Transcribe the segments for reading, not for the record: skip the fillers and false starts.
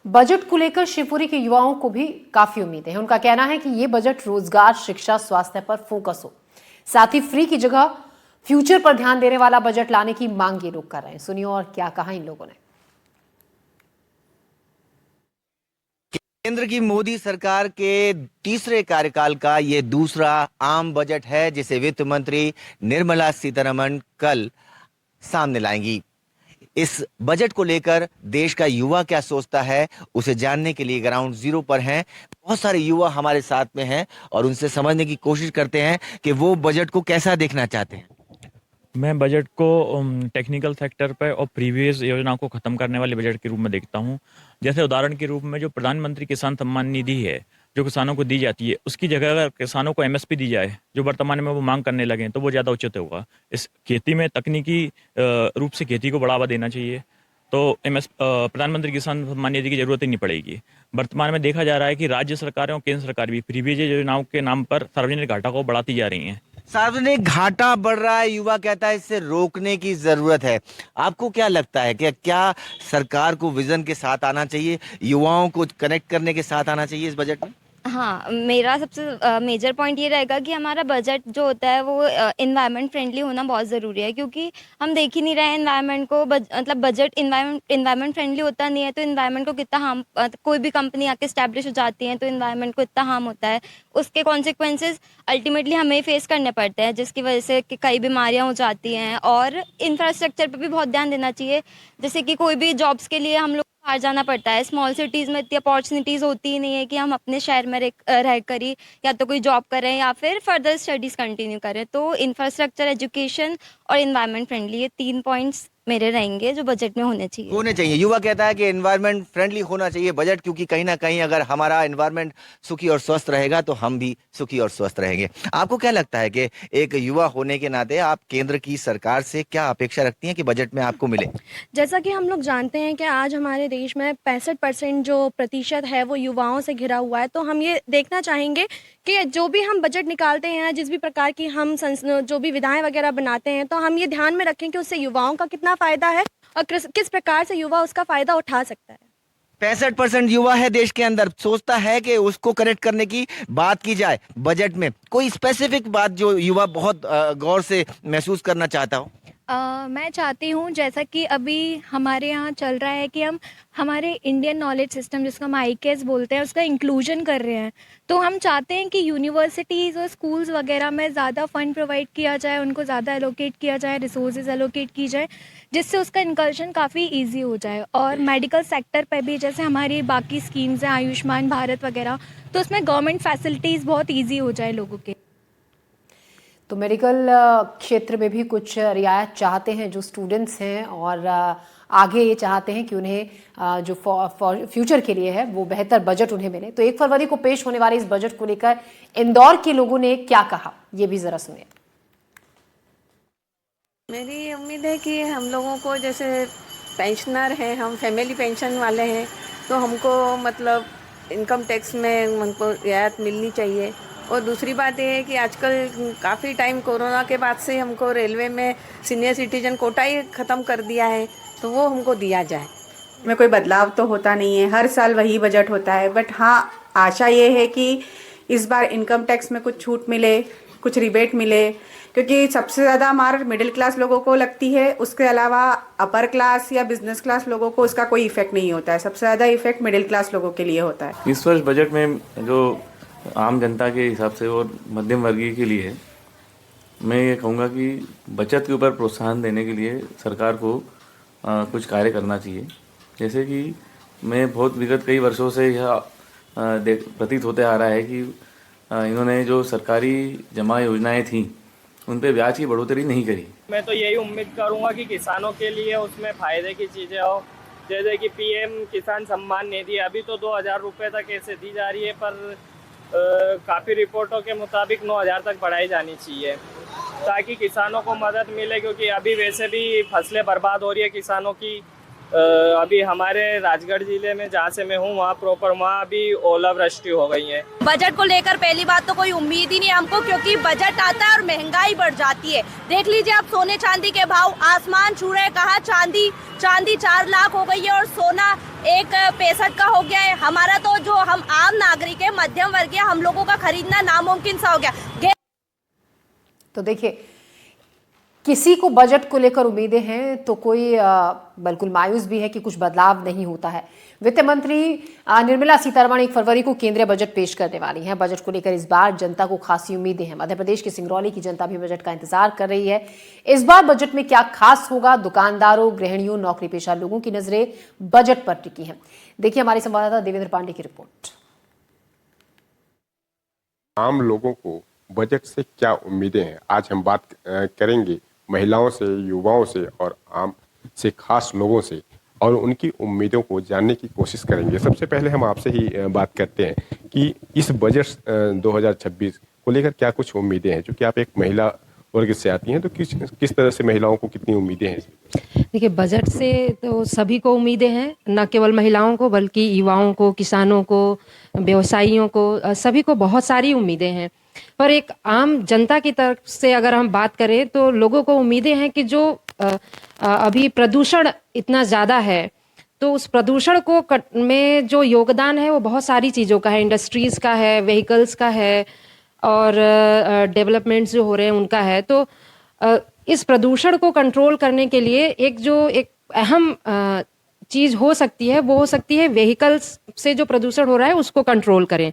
Budget को लेकर शिवपुरी के युवाओं को भी काफी उम्मीदें हैं। उनका कहना है कि ये बजट रोजगार, शिक्षा, स्वास्थ्य पर फोकस हो। साथ ही फ्री की जगह फ्यूचर पर ध्यान देने वाला बजट लाने की मांग ये लोग कर रहे हैं। सुनिए और क्या कहा इन लोगों ने। केंद्र की मोदी सरकार के तीसरे कार्यकाल का ये दूसरा आम बजट है जिसे वित्त मंत्री निर्मला सीतारमण कल सामने लाएंगी। इस बजट को लेकर देश का युवा क्या सोचता है उसे जानने के लिए ग्राउंड जीरो पर हैं बहुत सारे युवा हमारे साथ में हैं और उनसे समझने की कोशिश करते हैं कि वो बजट को कैसा देखना चाहते हैं। मैं बजट को टेक्निकल सेक्टर पर और प्रीवियस योजनाओं को खत्म करने वाले बजट के रूप में देखता हूं। जैसे उदाहरण के रूप में जो प्रधानमंत्री किसान सम्मान निधि है जो किसानों को दी जाती है, उसकी जगह अगर किसानों को एमएसपी दी जाए जो वर्तमान में वो मांग करने लगे तो वो ज़्यादा उचित होगा। इस खेती में तकनीकी रूप से खेती को बढ़ावा देना चाहिए तो प्रधानमंत्री किसान सम्मान निधि की जरूरत ही नहीं पड़ेगी। वर्तमान में देखा जा रहा है कि राज्य सरकारें और केंद्र सरकार भी प्रीवियस योजनाओं के नाम पर सार्वजनिक घाटा को बढ़ाती जा रही हैं। सार्वजनिक घाटा बढ़ रहा है, युवा कहता है इससे रोकने की जरूरत है। आपको क्या लगता है कि क्या सरकार को विजन के साथ आना चाहिए, युवाओं को कनेक्ट करने के साथ आना चाहिए इस बजट में? हाँ, मेरा सबसे मेजर पॉइंट ये रहेगा कि हमारा बजट जो होता है वो एनवायरनमेंट फ्रेंडली होना बहुत ज़रूरी है, क्योंकि हम देख ही नहीं रहे हैं एनवायरनमेंट को। मतलब बजट एनवायरनमेंट फ्रेंडली होता नहीं है तो एनवायरनमेंट को कितना हार्म, कोई भी कंपनी आके स्टैब्लिश हो जाती है तो एनवायरनमेंट को इतना हार्म होता है। उसके कॉन्सिक्वेंसेज अल्टीमेटली हमें फेस करने पड़ते हैं, जिसकी वजह से कि कई बीमारियाँ हो जाती हैं। और इंफ्रास्ट्रक्चर पर भी बहुत ध्यान देना चाहिए, जैसे कि कोई भी जॉब्स के लिए हम लोग बाहर जाना पड़ता है। स्मॉल सिटीज़ में इतनी अपॉर्चुनिटीज़ होती ही नहीं है कि हम अपने शहर में रह कर ही या तो कोई जॉब करें या फिर फर्दर स्टडीज़ कंटिन्यू करें। तो इंफ्रास्ट्रक्चर, एजुकेशन और एनवायरनमेंट फ्रेंडली, ये 3 पॉइंट्स मेरे रहेंगे जो बजट में होने चाहिए। युवा कहता है कि एनवायरनमेंट फ्रेंडली होना चाहिए बजट, क्योंकि कहीं ना कहीं अगर हमारा एनवायरनमेंट सुखी और स्वस्थ रहेगा तो हम भी सुखी और स्वस्थ रहेंगे। आपको क्या लगता है कि एक युवा होने के नाते आप केंद्र की सरकार से क्या अपेक्षा रखती हैं कि बजट में आपको मिले? जैसा कि हम लोग जानते हैं कि आज हमारे देश में 65% जो प्रतिशत है वो युवाओं से घिरा हुआ है। तो हम ये देखना चाहेंगे कि जो भी हम बजट निकालते हैं, जिस भी प्रकार की हम जो भी विधाएं वगैरह बनाते हैं, तो हम ये ध्यान में रखें कि उससे युवाओं का कितना फ़ायदा है और किस प्रकार से युवा उसका फ़ायदा उठा सकता है। 65% युवा है देश के अंदर, सोचता है कि उसको कनेक्ट करने की बात की जाए बजट में। कोई स्पेसिफिक बात जो युवा बहुत गौर से महसूस करना चाहता हो? मैं चाहती हूँ, जैसा कि अभी हमारे यहाँ चल रहा है कि हम हमारे इंडियन नॉलेज सिस्टम जिसको हम आईकेएस बोलते हैं उसका इंक्लूजन कर रहे हैं। तो हम चाहते हैं कि यूनिवर्सिटीज़ और स्कूल्स वगैरह में ज़्यादा फ़ंड प्रोवाइड किया जाए, उनको ज़्यादा एलोकेट किया जाए, रिसोर्सेज एलोकेट की जाए, जिससे उसका इंकल्शन काफ़ी ईजी हो जाए। और मेडिकल सेक्टर पर भी जैसे हमारी बाकी स्कीम्स हैं, आयुष्मान भारत वगैरह, तो उसमें गवर्नमेंट फैसिलिटीज़ बहुत ईजी हो जाए लोगों के। तो मेडिकल क्षेत्र में भी कुछ रियायत चाहते हैं जो स्टूडेंट्स हैं और आगे ये चाहते हैं कि उन्हें जो फ्यूचर के लिए है वो बेहतर बजट उन्हें मिले। तो 1 फरवरी को पेश होने वाले इस बजट को लेकर इंदौर के लोगों ने क्या कहा, ये भी जरा सुनिए। मेरी उम्मीद है कि हम लोगों को, जैसे पेंशनर हैं, हम फैमिली पेंशन वाले हैं, तो हमको मतलब इनकम टैक्स में हमको रियायत मिलनी चाहिए। और दूसरी बात ये है कि आजकल काफ़ी टाइम कोरोना के बाद से हमको रेलवे में सीनियर सिटीजन कोटा ही ख़त्म कर दिया है, तो वो हमको दिया जाए। में कोई बदलाव तो होता नहीं है, हर साल वही बजट होता है। बट हाँ, आशा ये है कि इस बार इनकम टैक्स में कुछ छूट मिले, कुछ रिबेट मिले, क्योंकि सबसे ज़्यादा मार मिडिल क्लास लोगों को लगती है। उसके अलावा अपर क्लास या बिजनेस क्लास लोगों को उसका कोई इफेक्ट नहीं होता है। सबसे ज़्यादा इफेक्ट मिडिल क्लास लोगों के लिए होता है। इस वर्ष बजट में जो आम जनता के हिसाब से और मध्यम वर्गीय के लिए है, मैं ये कहूँगा कि बचत के ऊपर प्रोत्साहन देने के लिए सरकार को कुछ कार्य करना चाहिए। जैसे कि मैं बहुत विगत कई वर्षों से यह प्रतीत होते आ रहा है कि इन्होंने जो सरकारी जमा योजनाएं थीं उन पे ब्याज की बढ़ोतरी नहीं करी। मैं तो यही उम्मीद करूंगा कि किसानों के लिए उसमें फ़ायदे की चीज़ें हो, जैसे कि पीएम किसान सम्मान निधि अभी तो 2000 रुपये तक ऐसे दी जा रही है, पर काफ़ी रिपोर्टों के मुताबिक 9000 तक बढ़ाई जानी चाहिए ताकि किसानों को मदद मिले, क्योंकि अभी वैसे भी फसलें बर्बाद हो रही है किसानों की। अभी हमारे राजगढ़ जिले में जहाँ से मैं हूँ वहाँ प्रॉपर वहाँ अभी ओलावृष्टि हो गई है। बजट को लेकर पहली बात तो कोई उम्मीद ही नहीं हमको, क्योंककि बजट आता है और महंगाई बढ़ जाती है। देख लीजिए आप सोने चांदी के भाव आसमान छू रहे, कहा चांदी 4 लाख हो गई है और सोना 1.65 का हो गया है। हमारा तो जो हम आम नागरिक है, मध्यम वर्गीय, हम लोगों का खरीदना नामुमकिन सा हो गया। तो देखिए, किसी को बजट को लेकर उम्मीदें हैं तो कोई बिल्कुल मायूस भी है कि कुछ बदलाव नहीं होता है। वित्त मंत्री निर्मला सीतारमण 1 फरवरी को केंद्रीय बजट पेश करने वाली हैं। बजट को लेकर इस बार जनता को खासी उम्मीदें हैं। मध्य प्रदेश के सिंगरौली की जनता भी बजट का इंतजार कर रही है। इस बार बजट में क्या खास होगा, दुकानदारों, गृहिणियों, नौकरी पेशा लोगों की नजरें बजट पर टिकी हैं। देखिए हमारे संवाददाता देवेंद्र पांडे की रिपोर्ट। आम लोगों को बजट से क्या उम्मीदें हैं, आज हम बात करेंगे महिलाओं से, युवाओं से और आम से खास लोगों से, और उनकी उम्मीदों को जानने की कोशिश करेंगे। सबसे पहले हम आपसे ही बात करते हैं कि इस बजट 2026 को लेकर क्या कुछ उम्मीदें हैं। क्योंकि आप एक महिला वर्ग से आती हैं, तो किस तरह से महिलाओं को कितनी उम्मीदें हैं? देखिए, बजट से तो सभी को उम्मीदें हैं, न केवल महिलाओं को बल्कि युवाओं को, किसानों को, व्यवसायियों को, सभी को बहुत सारी उम्मीदें हैं। पर एक आम जनता की तरफ से अगर हम बात करें तो लोगों को उम्मीदें हैं कि जो अभी प्रदूषण इतना ज़्यादा है, तो उस प्रदूषण को में जो योगदान है वो बहुत सारी चीज़ों का है। इंडस्ट्रीज़ का है, व्हीकल्स का है और डेवलपमेंट्स जो हो रहे हैं उनका है। तो इस प्रदूषण को कंट्रोल करने के लिए एक अहम चीज़ हो सकती है, वो हो सकती है व्हीकल्स से जो प्रदूषण हो रहा है उसको कंट्रोल करें।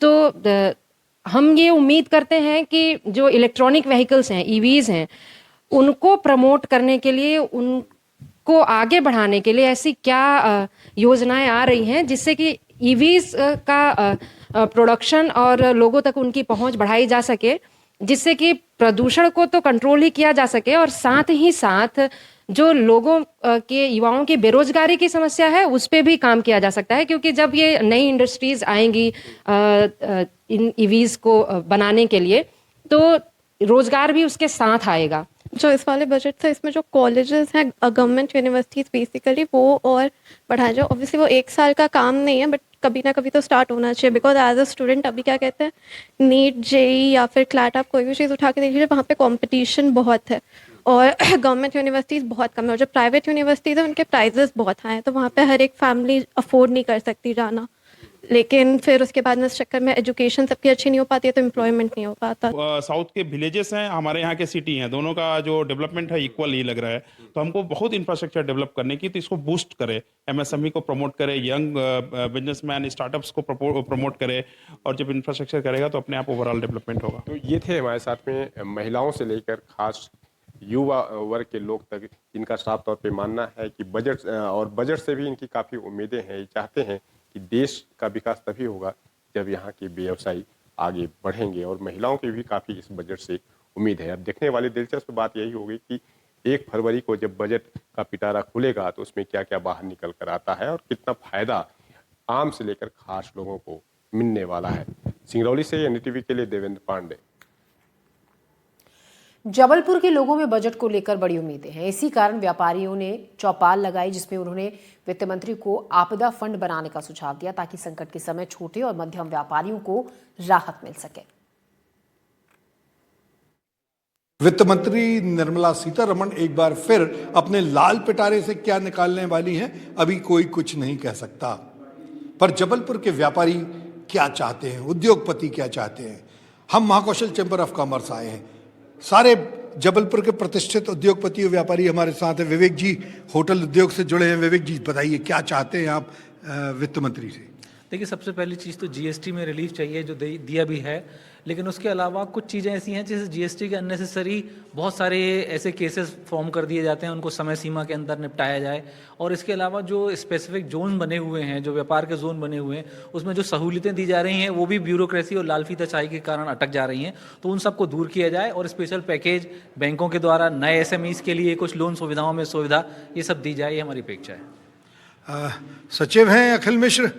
तो हम ये उम्मीद करते हैं कि जो इलेक्ट्रॉनिक व्हीकल्स हैं, ईवीज हैं, उनको प्रमोट करने के लिए, उनको आगे बढ़ाने के लिए ऐसी क्या योजनाएं आ रही हैं जिससे कि ईवीज का प्रोडक्शन और लोगों तक उनकी पहुंच बढ़ाई जा सके, जिससे कि प्रदूषण को तो कंट्रोल ही किया जा सके और साथ ही साथ जो लोगों के, युवाओं की बेरोजगारी की समस्या है उस पे भी काम किया जा सकता है। क्योंकि जब ये नई इंडस्ट्रीज आएंगी इन ईवीज को बनाने के लिए, तो रोजगार भी उसके साथ आएगा। जो इस वाले बजट से इसमें जो कॉलेजेस हैं, गवर्नमेंट यूनिवर्सिटीज़ बेसिकली, वो और बढ़ाया जाए। ऑब्वियसली वो 1 साल का काम नहीं है, बट कभी ना कभी तो स्टार्ट होना चाहिए। बिकॉज एज अ स्टूडेंट अभी क्या कहते हैं, नीट, जेई या फिर क्लैट, आप कोई भी चीज़ उठा के देख लीजिए, वहाँ पे कंपटीशन बहुत है और गवर्नमेंट यूनिवर्सिटीज़ बहुत कम है। और जो प्राइवेट यूनिवर्सिटीज़ है उनके प्राइजेस बहुत हाई हैं, तो वहाँ पे हर एक फैमिली अफोर्ड नहीं कर सकती जाना। लेकिन फिर उसके बाद में इस चक्कर में एजुकेशन सबकी अच्छी नहीं हो पाती है, तो एम्प्लॉयमेंट नहीं हो पाता। साउथ के विलेजेस हैं, हमारे यहाँ के सिटी हैं, दोनों का जो डेवलपमेंट है इक्वल ही लग रहा है। तो हमको बहुत इंफ्रास्ट्रक्चर डेवलप करने की, तो इसको बूस्ट करे, एमएसएमई को प्रमोट करे, यंग बिजनेसमैन, स्टार्टअप्स को प्रमोट करे, और जब इंफ्रास्ट्रक्चर करेगा तो अपने आप ओवरऑल डेवलपमेंट होगा। तो ये थे हमारे साथ में महिलाओं से लेकर खास युवा वर्ग के लोग तक, जिनका साफ तौर पे मानना है कि बजट से भी इनकी काफ़ी उम्मीदें हैं। ये चाहते हैं कि देश का विकास तभी होगा जब यहाँ के व्यवसायी आगे बढ़ेंगे, और महिलाओं की भी काफ़ी इस बजट से उम्मीद है। अब देखने वाली दिलचस्प बात यही होगी कि 1 फरवरी को जब बजट का पिटारा खुलेगा तो उसमें क्या क्या बाहर निकल कर आता है और कितना फायदा आम से लेकर खास लोगों को मिलने वाला है। सिंगरौली से एनडीटीवी के लिए देवेंद्र पांडे। जबलपुर के लोगों में बजट को लेकर बड़ी उम्मीदें हैं। इसी कारण व्यापारियों ने चौपाल लगाई, जिसमें उन्होंने वित्त मंत्री को आपदा फंड बनाने का सुझाव दिया ताकि संकट के समय छोटे और मध्यम व्यापारियों को राहत मिल सके। वित्त मंत्री निर्मला सीतारमण एक बार फिर अपने लाल पिटारे से क्या निकालने वाली हैं, अभी कोई कुछ नहीं कह सकता। पर जबलपुर के व्यापारी क्या चाहते हैं, उद्योगपति क्या चाहते हैं। हम महाकौशल चैम्बर ऑफ कॉमर्स आए हैं, सारे जबलपुर के प्रतिष्ठित उद्योगपति और व्यापारी हमारे साथ हैं। विवेक जी होटल उद्योग से जुड़े हैं। विवेक जी बताइए, क्या चाहते हैं आप वित्त मंत्री से? देखिए, सबसे पहली चीज़ तो जीएसटी में रिलीफ चाहिए, जो दिया भी है, लेकिन उसके अलावा कुछ चीज़ें ऐसी हैं जैसे जीएसटी के अननेसेसरी बहुत सारे ऐसे केसेस फॉर्म कर दिए जाते हैं, उनको समय सीमा के अंदर निपटाया जाए। और इसके अलावा जो स्पेसिफिक जोन बने हुए हैं, जो व्यापार के जोन बने हुए हैं, उसमें जो सहूलियतें दी जा रही हैं वो भी ब्यूरोक्रेसी और लाल फीताचाई के कारण अटक जा रही हैं, तो उन सबको दूर किया जाए और स्पेशल पैकेज बैंकों के द्वारा नए एसएमईज के लिए कुछ लोन सुविधाओं में सुविधा, ये सब दी जाए, ये हमारी अपेक्षा है। सचिव हैं अखिल मिश्र,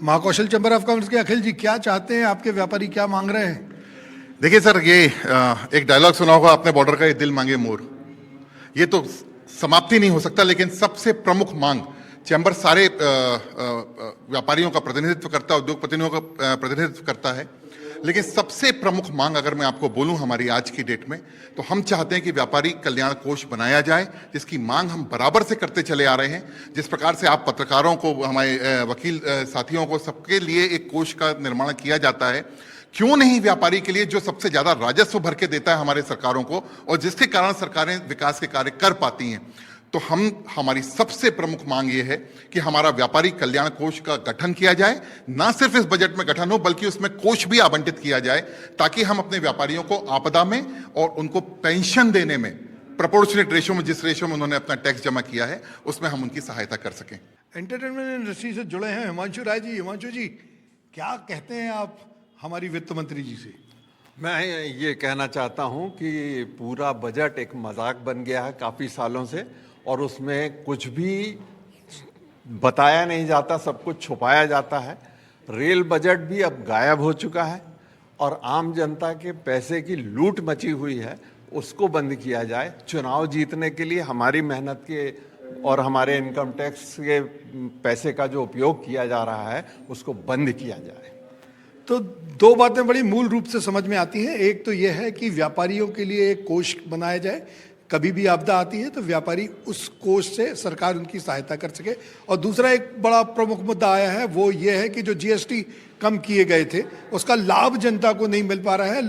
महाकौशल चैम्बर ऑफ कॉमर्स के। अखिल जी, क्या चाहते हैं आपके व्यापारी, क्या मांग रहे हैं? देखिए सर, ये एक डायलॉग सुना होगा आपने, बॉर्डर का ये दिल मांगे मोर। ये तो समाप्ति नहीं हो सकता, लेकिन सबसे प्रमुख मांग चैम्बर सारे व्यापारियों का प्रतिनिधित्व करता है, उद्योगपतियों का प्रतिनिधित्व करता है, लेकिन सबसे प्रमुख मांग अगर मैं आपको बोलूं हमारी आज की डेट में, तो हम चाहते हैं कि व्यापारी कल्याण कोष बनाया जाए, जिसकी मांग हम बराबर से करते चले आ रहे हैं। जिस प्रकार से आप पत्रकारों को, हमारे वकील साथियों को, सबके लिए एक कोष का निर्माण किया जाता है, क्यों नहीं व्यापारी के लिए जो सबसे ज्यादा राजस्व भर के देता है हमारे सरकारों को, और जिसके कारण सरकारें विकास के कार्य कर पाती हैं। तो हमारी सबसे प्रमुख मांग ये है कि हमारा व्यापारी कल्याण कोष का गठन किया जाए, ना सिर्फ इस बजट में गठन हो बल्कि उसमें कोष भी आवंटित किया जाए, ताकि हम अपने व्यापारियों को आपदा में और उनको पेंशन देने में प्रोपोर्शनेट रेशो में, जिस रेशो में उन्होंने अपना टैक्स जमा किया है, उसमें हम उनकी सहायता कर सकें। एंटरटेनमेंट इंडस्ट्री से जुड़े हैं हिमांशु राय जी। हिमांशु जी, क्या कहते हैं आप हमारी वित्त मंत्री जी से? मैं ये कहना चाहता हूँ कि पूरा बजट एक मजाक बन गया है काफ़ी सालों से, और उसमें कुछ भी बताया नहीं जाता, सब कुछ छुपाया जाता है। रेल बजट भी अब गायब हो चुका है, और आम जनता के पैसे की लूट मची हुई है, उसको बंद किया जाए। चुनाव जीतने के लिए हमारी मेहनत के और हमारे इनकम टैक्स के पैसे का जो उपयोग किया जा रहा है, उसको बंद किया जाए। तो दो बातें बड़ी मूल रूप से समझ में आती हैं। एक तो यह है कि व्यापारियों के लिए एक कोष बनाया जाए, कभी भी आपदा आती है तो व्यापारी उस कोष से सरकार उनकी सहायता कर सके। और दूसरा एक बड़ा प्रमुख मुद्दा आया है, वो ये है कि जो जीएसटी कम किए गए थे उसका लाभ जनता को नहीं मिल पा रहा है,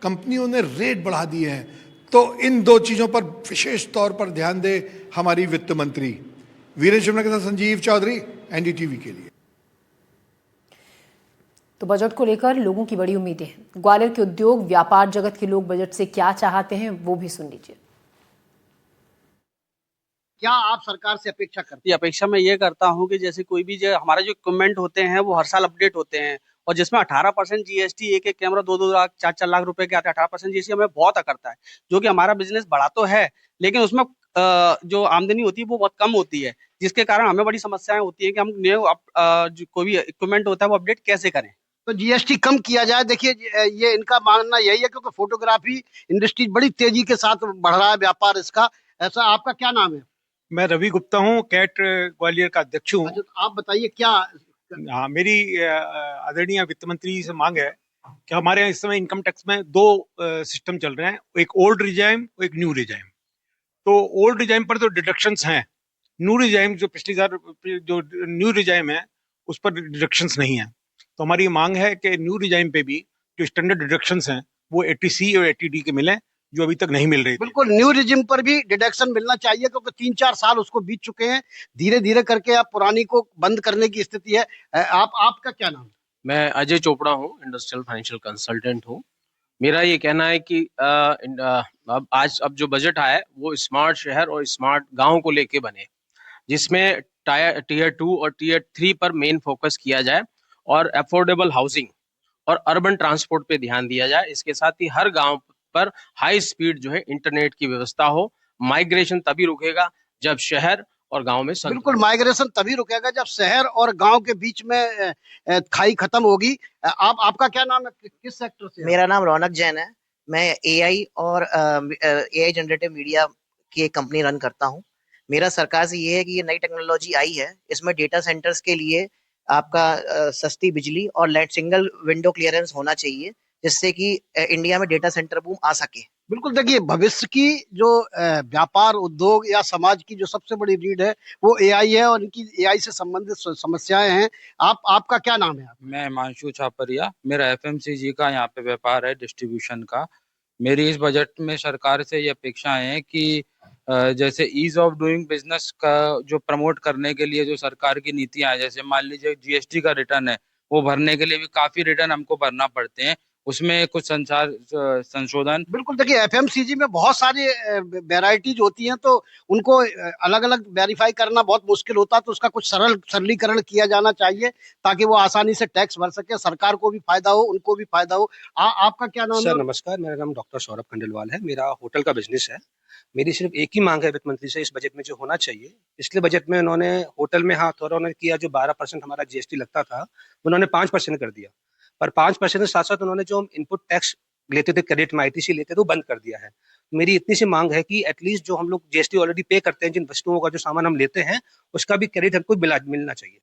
कंपनियों ने रेट बढ़ा दिए हैं। तो इन दो चीज़ों पर विशेष तौर पर ध्यान दे हमारी वित्त मंत्री। वीरेंद्र शिमला के साथ संजीव चौधरी, एनडीटीवी के लिए। तो बजट को लेकर लोगों की बड़ी उम्मीदें हैं। ग्वालियर के उद्योग व्यापार जगत के लोग बजट से क्या चाहते हैं, वो भी सुन लीजिए। क्या आप सरकार से अपेक्षा करते हैं? अपेक्षा मैं ये करता हूँ कि जैसे कोई भी जो हमारे जो इक्विपमेंट होते हैं वो हर साल अपडेट होते हैं, और जिसमें 18% जीएसटी, एक कैमरा 2-2 लाख 4-4 लाख रुपए के आते हैं। 18% जीएसटी हमें बहुत करता है, जो कि हमारा बिजनेस बढ़ा तो है, लेकिन उसमें जो आमदनी होती है वो बहुत कम होती है, जिसके कारण हमें बड़ी समस्याएं होती है कि हम कोई भी इक्विपमेंट होता है वो अपडेट कैसे करें। तो जीएसटी कम किया जाए। देखिए, ये इनका मानना यही है, क्योंकि फोटोग्राफी इंडस्ट्री बड़ी तेजी के साथ बढ़ रहा है व्यापार इसका। ऐसा, आपका क्या नाम है? मैं रवि गुप्ता हूँ, कैट ग्वालियर का अध्यक्ष हूँ। अच्छा, तो आप बताइए क्या? हाँ, मेरी आदरणीय वित्त मंत्री से मांग है कि हमारे यहाँ इस समय इनकम टैक्स में दो सिस्टम चल रहे हैं, एक ओल्ड रिजाइम और एक न्यू रिजाइम। तो ओल्ड रिजाइम पर तो डिडक्शंस हैं, न्यू रिजाइम जो पिछली साल जो न्यू रिजाइम है उस पर डिडक्शंस नहीं है। तो हमारी मांग है कि न्यू रिजाइम पे भी जो स्टैंडर्ड डिडक्शंस हैं वो 80C और 80D के मिलें, जो अभी तक नहीं मिल रही। बिल्कुल, न्यू रिजिम पर भी डिडक्शन मिलना चाहिए, क्योंकि 3-4 साल उसको बीत चुके हैं। धीरे धीरे करके आप पुरानी को बंद करने की स्थिति है। आपका क्या नाम? मैं अजय चोपड़ा हूँ, इंडस्ट्रियल फाइनेंशियल कंसल्टेंट हूँ। मेरा ये कहना है कि अब जो बजट आया है वो स्मार्ट शहर और स्मार्ट गांव को लेके बने, जिसमें टीयर 2 और टीयर 3 पर मेन फोकस किया जाए, और अफोर्डेबल हाउसिंग और अर्बन ट्रांसपोर्ट पे ध्यान दिया जाए। इसके साथ ही हर गांव पर हाई स्पीड जो है इंटरनेट की व्यवस्था हो। माइग्रेशन तभी रुकेगा जब शहर और गांव में बिल्कुल, माइग्रेशन तभी रुकेगा जब शहर और गांव के बीच में खाई खत्म होगी। आपका क्या नाम है, किस सेक्टर से? मेरा नाम रौनक जैन है। मैं एआई और एआई जनरेटिव मीडिया की एक कंपनी रन करता हूं। मेरा सरकार से ये है कि ये नई टेक्नोलॉजी आई है, इसमें डेटा सेंटर्स के लिए आपका सस्ती बिजली और सिंगल विंडो क्लियरेंस होना चाहिए, जिससे कि इंडिया में डेटा सेंटर बूम आ सके। बिल्कुल, देखिए, भविष्य की जो व्यापार उद्योग या समाज की जो सबसे बड़ी रीढ़ है वो एआई है, और इनकी एआई से संबंधित समस्याएं हैं। आपका क्या नाम है? मैं हिमांशु छापरिया, मेरा एफएमसीजी का यहाँ पे व्यापार है, डिस्ट्रीब्यूशन का। मेरी इस बजट में सरकार से ये अपेक्षाएं हैं कि जैसे ईज ऑफ डूइंग बिजनेस का जो प्रमोट करने के लिए जो सरकार की नीतियां हैं, जैसे मान लीजिए जीएसटी का रिटर्न है, वो भरने के लिए भी काफी रिटर्न हमको भरना पड़ते हैं, उसमें कुछ संशोधन। बिल्कुल, देखिए, एफएमसीजी में बहुत सारी वैरायटीज होती हैं, तो उनको अलग अलग वेरीफाई करना बहुत मुश्किल होता है। तो उसका कुछ सरलीकरण किया जाना चाहिए, ताकि वो आसानी से टैक्स भर सके, सरकार को भी फायदा हो, उनको भी फायदा हो। आपका क्या नाम है? सर नमस्कार, मेरा नाम डॉक्टर सौरभ खंडेलवाल है। मेरा होटल का बिजनेस है। मेरी सिर्फ एक ही मांग है वित्त मंत्री से, इस बजट में जो होना चाहिए। पिछले बजट में उन्होंने होटल में थोड़ा उन्होंने किया, जो 12% हमारा जीएसटी लगता था उन्होंने 5% कर दिया, पर 5% के साथ साथ उन्होंने जो इनपुट टैक्स लेते थे क्रेडिट में आईटीसी लेते थे वो बंद कर दिया है। मेरी इतनी सी मांग है कि एटलीस्ट जो हम लोग जीएसटी ऑलरेडी पे करते हैं जिन वस्तुओं का जो सामान हम लेते हैं उसका भी क्रेडिट हमको मिलना चाहिए।